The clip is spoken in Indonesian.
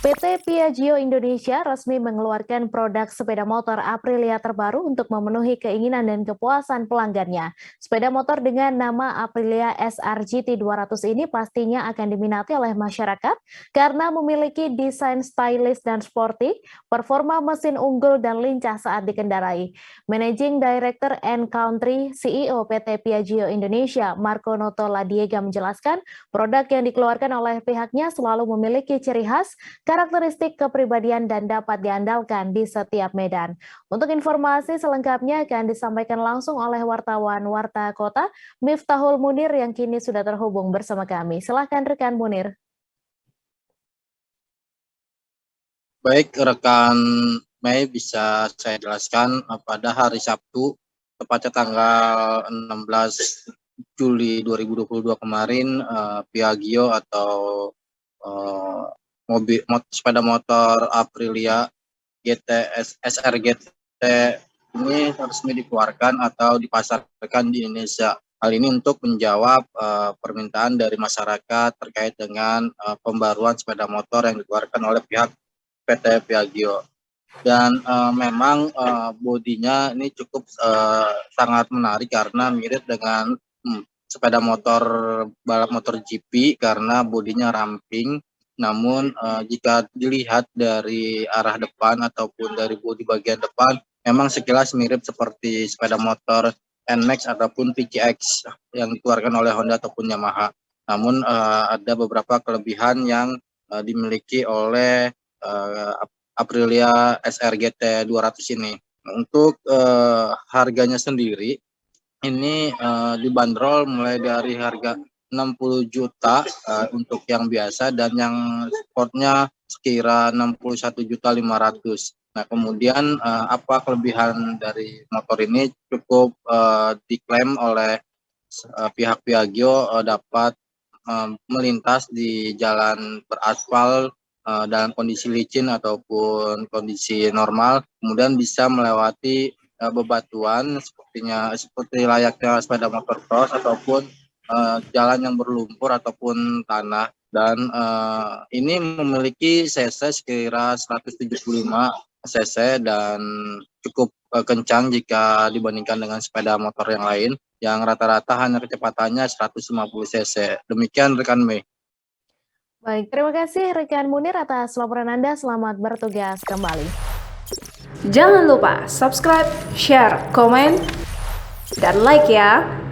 PT Piaggio Indonesia resmi mengeluarkan produk sepeda motor Aprilia terbaru untuk memenuhi keinginan dan kepuasan pelanggannya. Sepeda motor dengan nama Aprilia SR-GT 200 ini pastinya akan diminati oleh masyarakat karena memiliki desain stylish dan sporty, performa mesin unggul dan lincah saat dikendarai. Managing Director and Country CEO PT Piaggio Indonesia, Marco Noto Ladiega menjelaskan, produk yang dikeluarkan oleh pihaknya selalu memiliki ciri khas, karakteristik kepribadian dan dapat diandalkan di setiap medan. Untuk informasi selengkapnya akan disampaikan langsung oleh wartawan Warta Kota, Miftahul Munir yang kini sudah terhubung bersama kami. Silahkan rekan Munir. Baik, rekan Mei, bisa saya jelaskan pada hari Sabtu, tepatnya tanggal 16 Juli 2022 kemarin, Piaggio atau sepeda motor Aprilia SR GT ini resmi dikeluarkan atau dipasarkan di Indonesia. Hal ini untuk menjawab permintaan dari masyarakat terkait dengan pembaruan sepeda motor yang dikeluarkan oleh pihak PT Piaggio. Dan memang bodinya ini cukup sangat menarik karena mirip dengan sepeda motor balap motor GP karena bodinya ramping. Namun jika dilihat dari arah depan ataupun dari bodi bagian depan, memang sekilas mirip seperti sepeda motor NMAX ataupun PCX yang dikeluarkan oleh Honda ataupun Yamaha. Namun ada beberapa kelebihan yang dimiliki oleh Aprilia SR GT 200 ini. Untuk harganya sendiri, ini dibanderol mulai dari harga 60 juta untuk yang biasa dan yang sportnya sekira 61.500.000. Nah, kemudian apa kelebihan dari motor ini cukup diklaim oleh pihak Piaggio dapat melintas di jalan beraspal dalam kondisi licin ataupun kondisi normal, kemudian bisa melewati bebatuan seperti layaknya sepeda motor cross ataupun jalan yang berlumpur ataupun tanah. Dan ini memiliki cc sekira 175 cc dan cukup kencang jika dibandingkan dengan sepeda motor yang lain yang rata-rata hanya kecepatannya 150 cc. Demikian rekan Mei. Baik, terima kasih rekan Munir atas laporan Anda. Selamat bertugas kembali. Jangan lupa subscribe, share, komen, dan like ya.